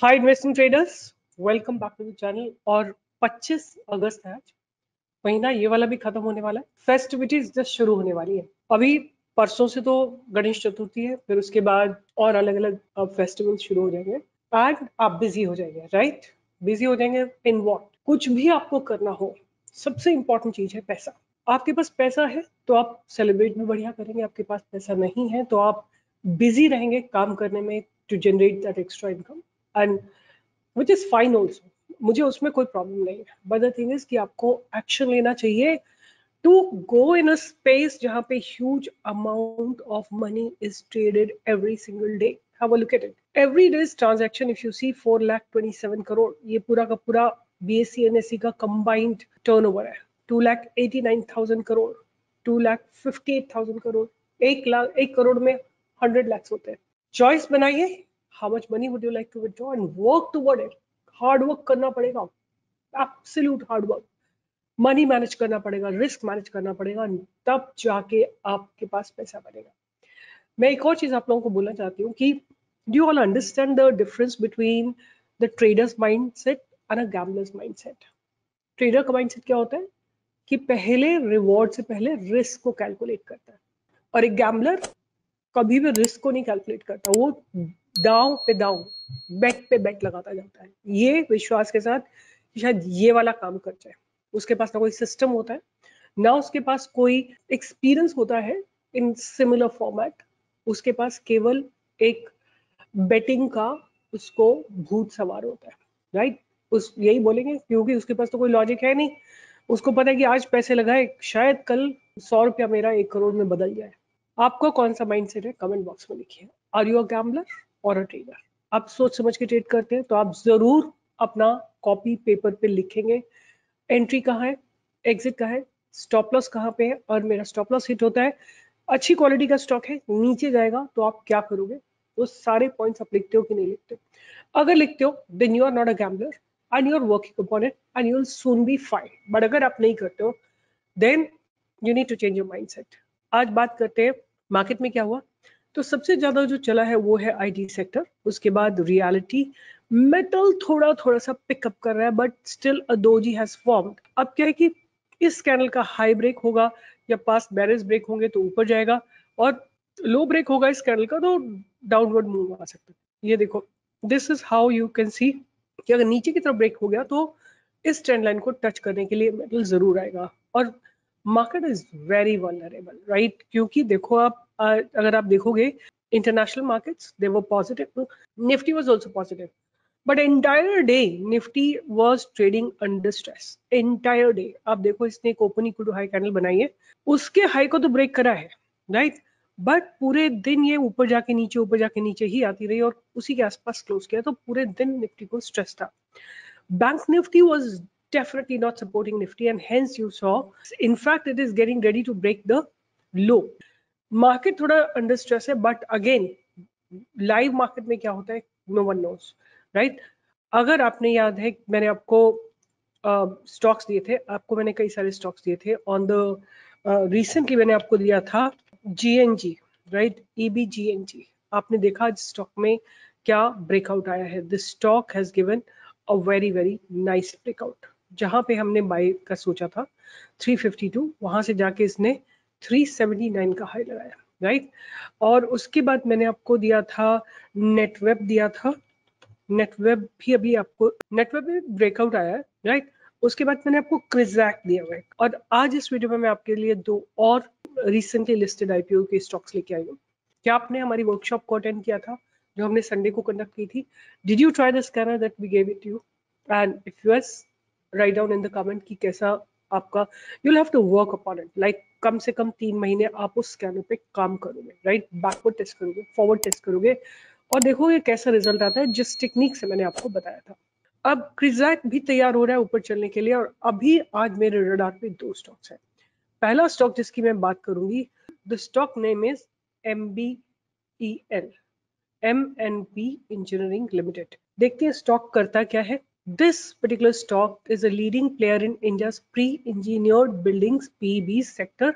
Hi investing traders, welcome back to the channel. और 25 अगस्त है आज। महीना ये वाला भी खत्म होने वाला है। फेस्टिविटीज जस्ट शुरू होने वाली है। अभी परसों से तो गणेश चतुर्थी है, फिर उसके बाद और अलग अलग फेस्टिवल्स शुरू हो जाएंगे एंड आप बिजी हो जाएंगे, राइट? बिजी हो जाएंगे इन व्हाट? कुछ भी आपको करना हो, सबसे इंपॉर्टेंट चीज है पैसा। आपके पास पैसा है तो आप सेलिब्रेट भी बढ़िया करेंगे, आपके पास पैसा नहीं है तो आप बिजी रहेंगे काम करने में to generate that extra income, and which is fine also. मुझे उसमें कोई प्रॉब्लम नहीं है, बट द थिंग इज कि आपको एक्शन लेना चाहिए to go in a space जहाँ पे huge amount of money is traded every single day. Have a look at it. Every day's transaction if you see 4,27 crore, ये पूरा का पूरा बीएससी एनएससी का कंबाइंड टर्नओवर है। 2,89,000 करोड़, 2,58,000 करोड़, 1 करोड़ में 100 lakhs होते हैं। चॉइस बनाइए, how much money would you like to withdraw and work toward it. Hard work करना पड़ेगा, absolute hard work. Money manage करना पड़ेगा, रिस्क मैनेज करना पड़ेगा, तब जाके आपके पास पैसा बनेगा। मैं एक और चीज आप लोगों को बोलना चाहती हूँ कि do you all understand the difference between the traders mindset and a gamblers mindset? Trader का माइंडसेट क्या होता है कि पहले रिवॉर्ड से पहले रिस्क को कैलकुलेट करता है, और एक गैम्बलर कभी भी रिस्क को नहीं कैलकुलेट करता। वो दांव पे दांव, बेट पे बेट लगाता जाता है, ये विश्वास के साथ कि शायद ये वाला काम कर जाए। उसके पास ना कोई सिस्टम होता है, ना उसके पास कोई एक्सपीरियंस होता है इन सिमिलर फॉर्मेट। उसके पास केवल एक बेटिंग का उसको भूत सवार होता है, राइट? उस यही बोलेंगे क्योंकि उसके पास तो कोई लॉजिक है नहीं। उसको पता है कि आज पैसे लगाए, शायद कल 100 रुपया मेरा 1 करोड़ में बदल जाए। आपका कौन सा माइंडसेट है, कमेंट बॉक्स में लिखिए। आर यू अ गैम्बलर और अ ट्रेडर? आप सोच समझ के ट्रेड करते हैं तो आप जरूर अपना कॉपी पेपर पे लिखेंगे एंट्री कहाँ है, एग्जिट कहाँ है, स्टॉप लॉस कहाँ पे है, और मेरा स्टॉप लॉस हिट होता है, अच्छी क्वालिटी का स्टॉक है, नीचे जाएगा तो आप क्या करोगे। वो सारे पॉइंट्स आप लिखते हो कि नहीं लिखते हो? अगर लिखते हो then you are not a gambler and you are working upon it and you will soon be fine. But अगर आप नहीं करते हो then you need to change your mindset. आज बात करते हैं मार्केट में क्या हुआ। तो सबसे ज्यादा जो चला है वो है आईटी सेक्टर, उसके बाद रियलिटी, मेटल थोड़ा थोड़ा सा पिकअप कर रहा है but still a doji has formed. अब क्या है कि इस कैंडल का हाई ब्रेक होगा या पास्ट बैरिज ब्रेक होंगे तो ऊपर जाएगा, और लो ब्रेक होगा इस कैंडल का तो डाउनवर्ड मूव आ सकता है। ये देखो, this is how you can see कि अगर नीचे की तरफ ब्रेक हो गया तो इस ट्रेंड लाइन को टच करने के लिए मेटल जरूर आएगा। और market is very vulnerable, right? क्योंकि देखो आप अगर आप देखोगे international markets they were positive, Nifty was also positive, but entire day Nifty was trading under stress. Entire day आप देखो, इसने एक open equal to high candle बनाई है, उसके हाई को तो ब्रेक करा है, राइट? बट पूरे दिन ये ऊपर जाके नीचे, ऊपर जाके नीचे ही आती रही और उसी के आसपास क्लोज किया, तो पूरे दिन निफ्टी को स्ट्रेस था। Bank Nifty was definitely not supporting Nifty, and hence you saw, in fact, it is getting ready to break the low. Market थोड़ा अंडर स्ट्रेस है, बट अगेन लाइव मार्केट में क्या होता है नो वन नोज, राइट? अगर आपने याद है मैंने आपको स्टॉक्स दिए थे, आपको मैंने कई सारे स्टॉक्स दिए थे ऑन द रिसेंटली मैंने आपको दिया था जीएनजी, राइट? EBGNG। आपने देखा स्टॉक में क्या ब्रेकआउट आया है। This stock has given a very very nice breakout. जहां पे हमने बाय का सोचा था 352, वहां से जाके इसने 379 का हाई लगाया, राइट? और उसके बाद मैंने आपको दिया था नेटवेब, दिया था नेटवेब भी, अभी आपको नेटवेब में ब्रेकआउट आया है, राइट? उसके बाद मैंने आपको क्रिजैक दिया हुआ है, और आज इस वीडियो में मैं आपके लिए दो और रिसेंटली लिस्टेड आईपीओ के स्टॉक्स लेके आई हूँ। क्या आपने हमारी वर्कशॉप को अटेंड किया था जो हमने संडे को कंडक्ट की थी? Did you try the scanner that we gave it you? And if yes, write down in the comment कि कैसा आपका, you will have to work upon it, like कम से कम 3 महीने आप उस स्कैनर पे काम करोगे, राइट? बैकवर्ड टेस्ट करोगे, फॉरवर्ड टेस्ट करोगे, और देखोगे कैसा रिजल्ट आता है जिस टेक्निक से मैंने आपको बताया था। अब क्रिजैक भी तैयार हो रहा है ऊपर चलने के लिए, और अभी आज मेरे रडार पे दो स्टॉक्स हैं। पहला स्टॉक जिसकी मैं बात करूंगी, the stock name is MBEL, MNP engineering limited. देखते हैं स्टॉक करता क्या है। This particular stock is a leading player in India's pre engineered buildings PEB sector,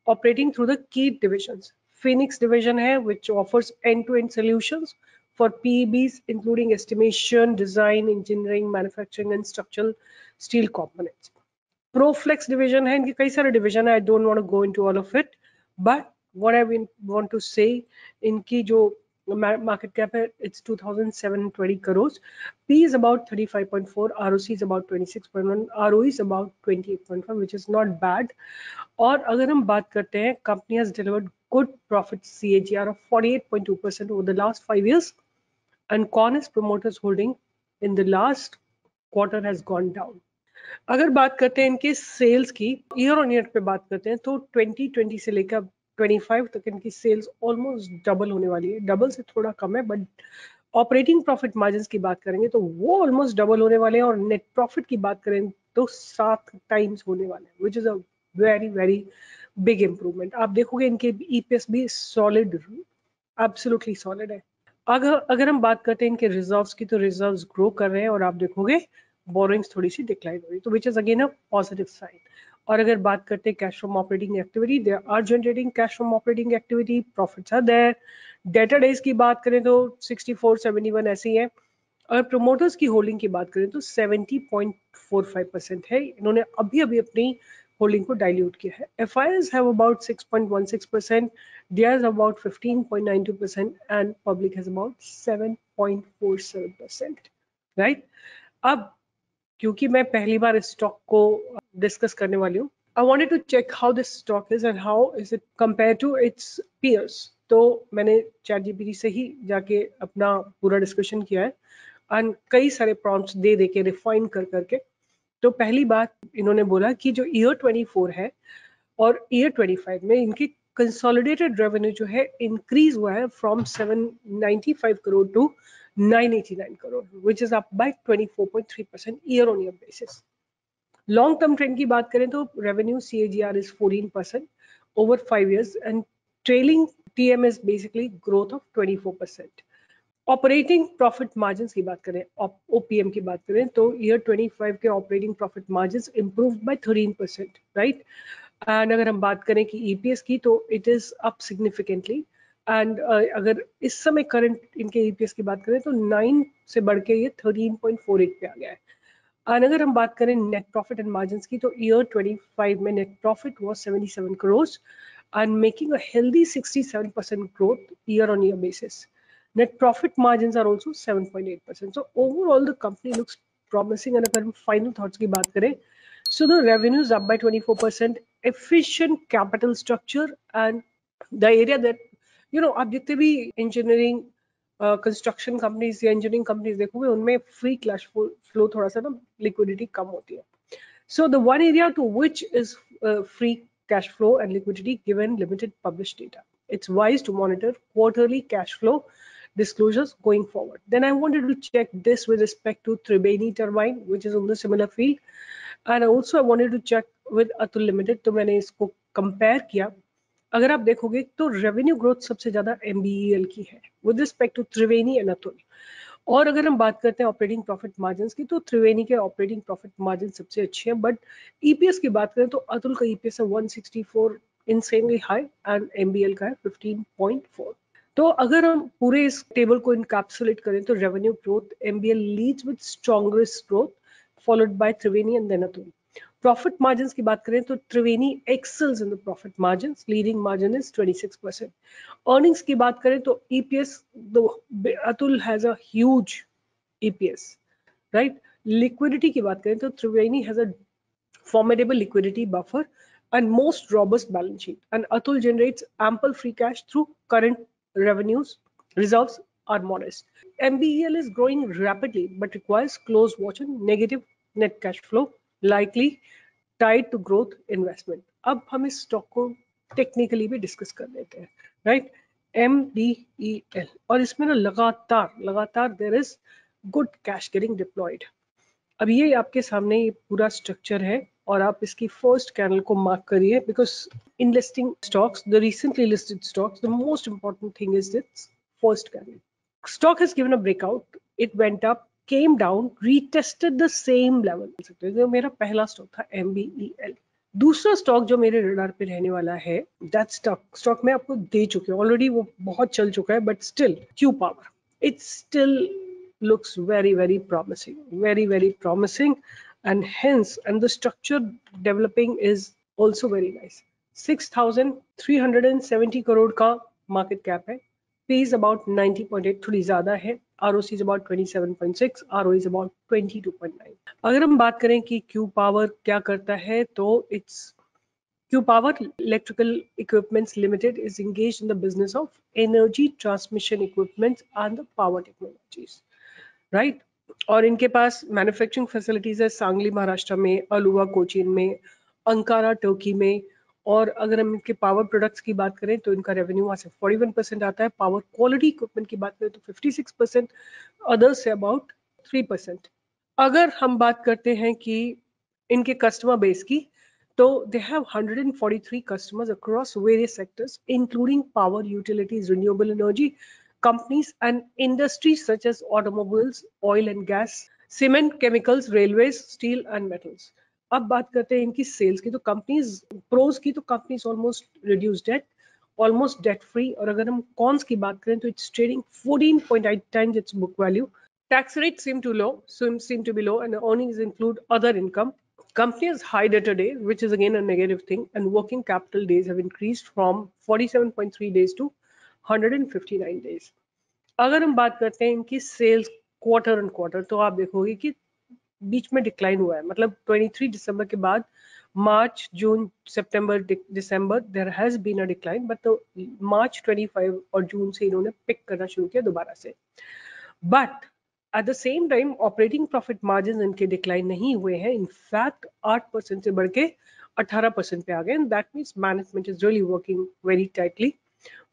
operating through the key divisions. Phoenix division है which offers end-to-end solutions for PEBs, including estimation, design, engineering, manufacturing, and structural steel components. Proflex division है, इनके कई सारे division है. I don't want to go into all of it, but what I want to say, इनकी जो market cap है, it's 2,720 crores. P is about 35.4, ROC is about 26.1, ROE is about 28.5, which is not bad. और अगर हम बात करते हैं, company has delivered good profit CAGR of 48.2% over the last 5 years, and Cornus promoters holding in the last quarter has gone down. अगर बात करते हैं इनके सेल्स की, ईयर ऑन ईयर पे बात करते हैं, तो 2020 से लेकर 25 तक इनकी सेल्स ऑलमोस्ट डबल होने वाली है. डबल से थोड़ा कम है, बट ऑपरेटिंग प्रॉफिट मार्जिन्स की बात करेंगे तो वो ऑलमोस्ट डबल होने वाले हैं, और नेट प्रॉफिट की बात करें तो 7 टाइम्स होने वाले हैं, which is a very very big improvement. आप देखोगे इनके ईपीएस भी सॉलिड, एब्सोल्युटली सॉलिड है. अगर हम बात करते हैं इनके रिजर्व्स की, तो रिजर्व्स ग्रो कर रहे हैं, और आप देखोगे बोरोइंग्स थोड़ी सी डिक्लाइन हो रही, तो which is again a positive sign. और अगर बात करते हैं cash from operating activity, they are generating cash from operating activity, profits are there. Debtor days की बात करें तो 64, 71 ऐसी है. और प्रमोटर्स की होल्डिंग की बात करें तो 70.45% है. इन्होंने अभी अभी अपनी होल्डिंग को डाइल्यूट किया है. FIs have about 6.16%, DIs about 15.92%, and public has about 7.47%. Right? अब क्योंकि मैं पहली बार इस स्टॉक को डिस्कस करने वाली हूँ, I wanted to check how this stock is and how is it compared to its peers. तो मैंने ChatGPT से ही जाके अपना पूरा डिस्कशन किया है, और कई सारे प्रॉम्प्ट्स दे के रिफाइन कर करके. तो पहली बात इन्होंने बोला कि जो ईयर 24 है और ईयर 25 में इनकी कंसोलिडेटेड रेवेन्यू जो है इंक्रीज हुआ है from 795 crore to 989 crore, which is up by 24.3% year on year basis. Long term trend की बात करें तो revenue CAGR is 14% over 5 years, and trailing TM is basically growth of 24%. Operating profit margins की बात करें, OPM की बात करें, तो ईयर 25 के operating profit margins improved by 13%, right. And अगर हम बात करें कि EPS की, तो it is up significantly. And अगर इस समय करंट इनके EPS की बात करें तो 9 से बढ़ के ये 13.48 पे आ गया है. एंड अगर हम बात करें नेट प्रॉफिट एंड मार्जिन्स की, तो ईयर 25 में net profit was 77 crore and making a healthy 67% growth year on year basis. Net profit margins are also 7.8%. So overall, the company looks promising. And अगर हम final thoughts की बात करें, so the revenue is up by 24%, efficient capital structure, and the area that आप जितने भी engineering construction companies या engineering companies देखोगे, उनमें फ्री कैश फ्लो थोड़ा सा ना लिक्विडिटी कम होती है. So the one area to which is free cash flow and liquidity given limited published data. It's wise to monitor quarterly cash flow disclosures going forward. Then I wanted to check this with respect to Triveni Turbine, which is on the similar field. And also I wanted to check with Atul Limited. तो मैंने इसको compare किया. अगर आप देखोगे तो revenue growth सबसे ज्यादा MBEL की है with respect to Triveni and Atul. और अगर हम बात करते हैं ऑपरेटिंग प्रॉफिट मार्जिन्स की, तो त्रिवेणी के ऑपरेटिंग प्रॉफिट मार्जिन सबसे अच्छे हैं. बट EPS की बात करें तो अतुल का EPS है 164, इनसेनली हाई, एंड MBL का है 15.4. तो अगर हम पूरे इस टेबल को इनकैप्सुलेट करें तो revenue growth MBL leads with strongest growth, followed by Triveni and then Atul. Profit margins की बात करें तो Triveni excels in the profit margins, leading margin is 26%. Earnings की बात करें तो EPS, Atul has a huge EPS, right. Liquidity की बात करें तो Triveni has a formidable liquidity buffer and most robust balance sheet, and Atul generates ample free cash through current revenues. Reserves are modest. MBEL is growing rapidly but requires close watch and negative net cash flow, likely tied to growth investment. अब हम इस stock को technically भी discuss कर लेते हैं, right. MBEL, और इसमें ना लगातार there is good cash getting deployed. अब ये आपके सामने ये पूरा स्ट्रक्चर है, और आप इसकी फर्स्ट कैंडल को मार्क करिए, because in listing stocks, the recently listed stocks, the most important thing is this first candle. Stock has given a breakout, it went up, came down, retested the same level. तो मेरा पहला stock था MBEL. दूसरा stock जो मेरे radar पे रहने वाला है, दैट स्टॉक मैं आपको दे चुकी हूँ ऑलरेडी, वो बहुत चल चुका है, but still Q Power. it still looks very, very promising, very, very promising. And hence, and the structure developing is also very nice. 6,370 crore का market cap है. P is about 90.8, थोड़ी ज़्यादा है. ROC is about 27.6, ROE is about 22.9. अगर हम बात करें कि Q Power क्या करता है, तो it's Q Power Electrical Equipments Limited is engaged in the business of energy transmission equipment and the power technologies, right? और इनके पास मैन्युफैक्चरिंग फैसिलिटीज है सांगली महाराष्ट्र में, अलुवा कोचीन में, अंकारा टर्की में. और अगर हम इनके पावर प्रोडक्ट्स की बात करें तो इनका रेवेन्यू वहाँ से 41% आता है. पावर क्वालिटी इक्विपमेंट की बात करें तो 56%, अदर्स से अबाउट 3%. अगर हम बात करते हैं कि इनके कस्टमर बेस की, तो they have 143 customers across various sectors, including power, utilities, renewable energy companies and industries such as automobiles, oil and gas, cement, chemicals, railways, steel and metals. अब बात करते हैं इनकी सेल्स की, तो कंपनीज प्रोज की, तो companies almost reduce debt, almost debt free. और अगर हम कॉन्स की बात करें तो it's trading 14.8 times its book value. Tax rates seem to be low, and the earnings include other income. Company has high debtor day, which is again a negative thing, and working capital days have increased from 47.3 days to 159 days. अगर हम बात करते हैं इनकी sales quarter on quarter, तो आप देखोगे कि बीच में डिक्लाइन हुआ है. मतलब 23 दिसंबर के बाद मार्च, जून, सितंबर, दिसंबर there has been a decline, but मार्च 25 और जून से इन्होंने पिक करना शुरू किया दोबारा से. But at the same time operating profit margin इनके डिक्लाइन नहीं हुए हैं. इनफैक्ट 8% से बढ़ के 18% पे आ गए. That means management is really working very tightly.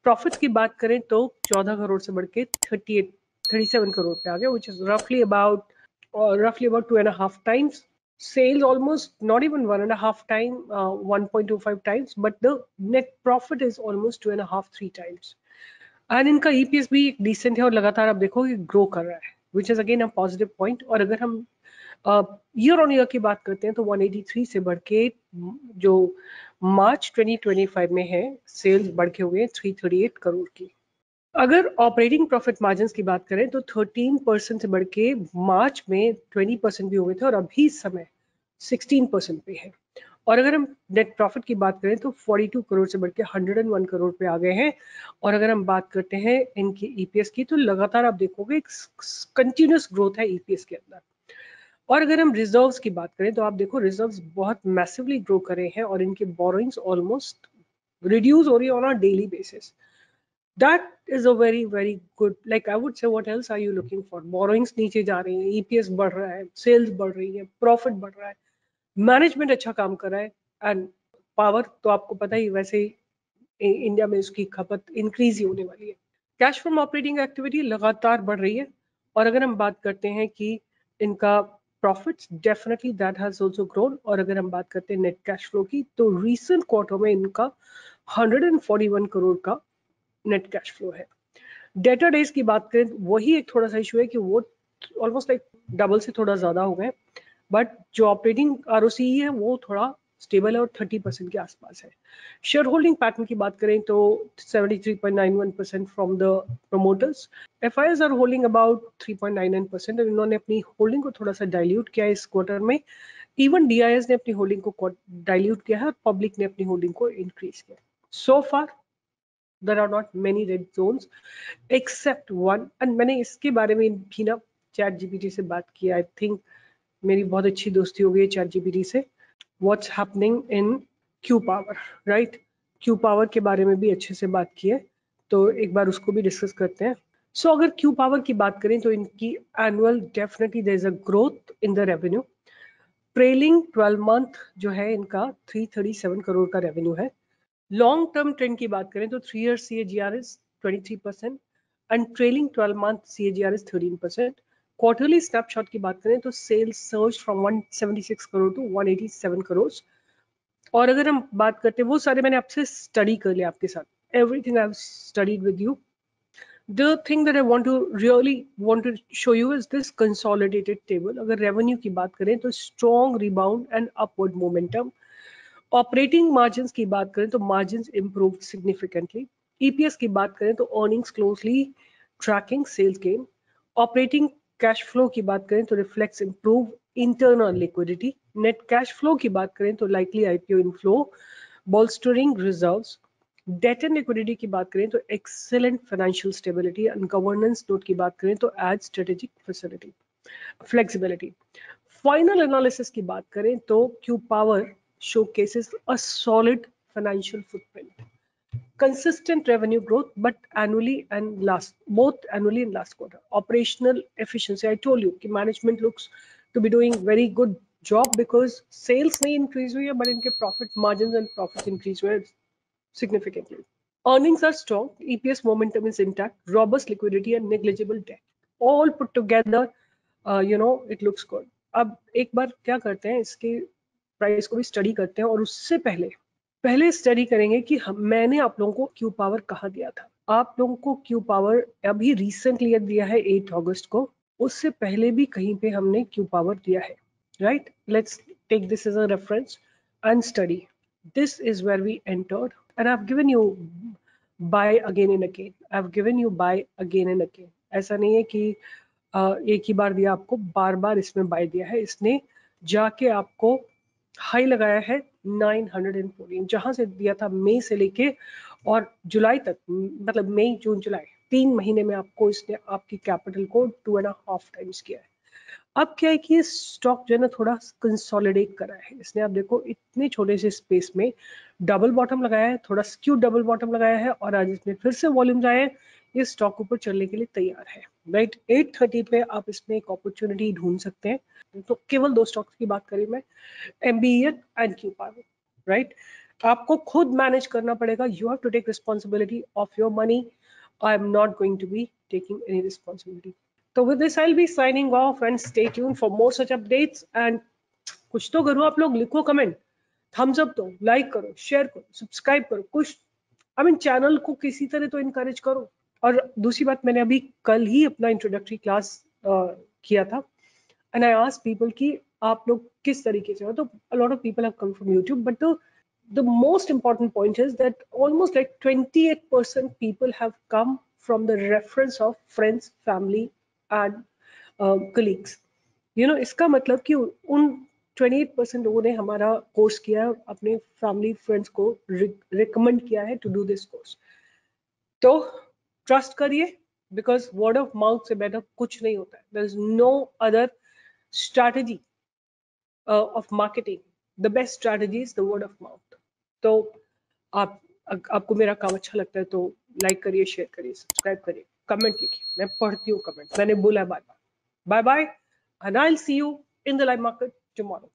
Profits की बात करें तो 14 करोड़ से बढ़ के 37 करोड़ पे आ गया, which is roughly about 2.5 times. Sales almost not even 1.5 time, 1.25 times, but the net profit is almost 2.5-3 times. And इनका ईपीएस भी डिसेंट है और लगातार आप देखो कि ग्रो कर रहा है, विच is again a positive point. और अगर हम ईयर ऑन ईयर की बात करते हैं तो 183 से बढ़ के जो मार्च 2025 में है, सेल्स बढ़ के हुए 338 करोड़ की. अगर ऑपरेटिंग प्रॉफिट मार्जिन की बात करें तो 13% से बढ़ के मार्च में 20% भी हुए थे और अभी समय 16% पे है. और अगर हम नेट प्रॉफिट की बात करें तो 42 करोड़ से बढ़ के 101 करोड़ पे आ गए हैं. और अगर हम बात करते हैं इनकी ईपीएस की, तो लगातार आप देखोगे कंटिन्यूस ग्रोथ है ईपीएस के अंदर. और अगर हम रिजर्व्स की बात करें तो आप देखो रिजर्व्स बहुत मैसिवली ग्रो करे हैं और इनके बोरोइंग्स ऑलमोस्ट रिड्यूस हो रही है on a daily basis. That is a very very good, like I would say, what else are you looking for? Borrowings नीचे जा रही है, ईपीएस बढ़ रहा है, सेल्स बढ़ रही है, प्रॉफिट बढ़ रहा है, मैनेजमेंट अच्छा काम कर रहा है. एंड पावर तो आपको पता ही, वैसे ही इंडिया में उसकी खपत इंक्रीज ही होने वाली है. कैश फ्रॉम ऑपरेटिंग एक्टिविटी लगातार बढ़ रही है. और अगर हम बात करते हैं कि इनका profits, definitely that has also grown. और अगर हम बात करते हैं नेट कैश फ्लो की, तो रीसेंट क्वार्टर में इनका 141 करोड़ का नेट कैश फ्लो है. डेटर डेज की बात करें, वही एक थोड़ा सा इशू है कि वो ऑलमोस्ट लाइक डबल से थोड़ा ज्यादा हो गए, बट जो ऑपरेटिंग आरओसी है वो थोड़ा स्टेबल है और 30% के आसपास है. शेयर होल्डिंग पैटर्न की बात करें तो 73.91% from the promoters. FIs are holding about 3.99%. और इन्होंने अपनी होल्डिंग को थोड़ा सा डाइल्यूट किया है इस क्वार्टर में. इवन डीआईएस ने अपनी होल्डिंग को डाइल्यूट किया है और पब्लिक ने अपनी होल्डिंग को इंक्रीज किया. सो फार there are not many red zones except one. and मैंने इसके बारे में भी ना चैट जीपीटी से बात की. आई थिंक मेरी बहुत अच्छी दोस्ती हो गई चैट जीपीटी से. What's happening in Q Power, right? Q power के बारे में भी अच्छे से बात की है, तो एक बार उसको भी डिस्कस करते हैं. सो अगर क्यू पावर की बात करें तो इनकी annual definitely there is a growth in the revenue. Trailing 12 month जो है इनका 337 करोड़ का रेवेन्यू है. लॉन्ग टर्म ट्रेंड की बात करें तो 3 year CAGR is 23% and trailing 12 month CAGR is 13%. Quarterly snapshot की बात करें तो sales surge from 176 crore to 187 crore. और अगर हम बात करते हैं, वो सारे मैंने आपसे स्टडी कर लिया आपके साथ, everything I have studied with you. The thing that I want to show you is this consolidated table. अगर रेवेन्यू की बात करें तो strong rebound and upward momentum. Operating margin की बात करें तो मार्जिन इंप्रूव सिग्निफिकेंटली. ईपीएस की बात करें तो earnings closely tracking sales gain. Operating cash flow की बात करें तो reflects improve internal liquidity. Net cash flow की बात करें तो likely IPO inflow, bolstering reserves। Debt and liquidity की बात करें तो excellent financial stability. And governance note की बात करें तो add strategic facility flexibility. Final analysis की बात करें तो Q Power showcases a solid financial footprint, consistent revenue growth, but both annually and last quarter. Operational efficiency, I told you कि management looks to be doing very good job because sales नहीं increase हुई है, but इनके profit margins and profits increase हुए significantly. Earnings are strong, EPS momentum is intact, robust liquidity and negligible debt. All put together, it looks good. अब एक बार क्या करते हैं, इसके प्राइस को भी स्टडी करते हैं, और उससे पहले स्टडी करेंगे कि मैंने आप लोगों को क्यू पावर कहाँ दिया था। आप लोगों को क्यू पावर अभी रिसेंटली दिया है 8 अगस्त को, उससे पहले भी कहीं पे हमने क्यू पावर दिया है, right? Let's take this as a reference and study. This is where we entered and I have given you buy again and again. I have given you buy again and again. ऐसा नहीं है कि एक ही बार दिया आपको, बार बार इसमें bye दिया है. इसने जाके आपको हाई लगाया है 914, जहां से दिया था मई से लेके और जुलाई तक, मतलब मई जून जुलाई 3 महीने में आपको इसने आपकी कैपिटल को 2.5 टाइम्स किया है. अब क्या है कि ये स्टॉक जो है ना थोड़ा कंसोलिडेट करा है इसने. आप देखो इतने छोटे से स्पेस में डबल बॉटम लगाया है, थोड़ा स्क्यू डबल बॉटम लगाया है, और आज इसमें फिर से वॉल्यूम्स आए हैं. ये स्टॉक ऊपर चलने के लिए तैयार है, राइट? 830 पे आप इसमें एक अपॉर्चुनिटी ढूंढ सकते हैं. तो केवल 2 स्टॉक्स की बात करी मैं, MBEL and Q Power, right? आपको खुद मैनेज करना पड़ेगा. You have to take responsibility of your money. I am not going to be taking any responsibility. So with this, I'll be signing off and stay tuned for more such updates. And कुछ तो करो आप लोग, लिखो comment, Thums up दो, like करो, share करो, subscribe करो, कुछ चैनल को किसी तरह तो इनकरेज करो. और दूसरी बात, मैंने अभी कल ही अपना इंट्रोडक्टरी क्लास किया था एंड आई आस्क्ड पीपल कि आप लोग किस तरीके से हो. तो a lot of people have come from YouTube, but the most important point is that almost like 28% people have come from the reference of friends, family and colleagues. इसका मतलब कि उन 28% लोगों ने हमारा कोर्स किया, अपने फैमिली फ्रेंड्स को रिकमेंड किया है टू डू दिस कोर्स. तो ट्रस्ट करिए, बिकॉज वर्ड ऑफ माउथ से बेटर कुछ नहीं होता है. There is no other strategy of marketing. The best strategy is the word of mouth. तो आपको मेरा काम अच्छा लगता है तो लाइक करिए, शेयर करिए, सब्सक्राइब करिए, कमेंट लिखिए. मैं पढ़ती हूँ कमेंट, मैंने बोला bye bye. Bye bye, and I'll see you in the live market tomorrow.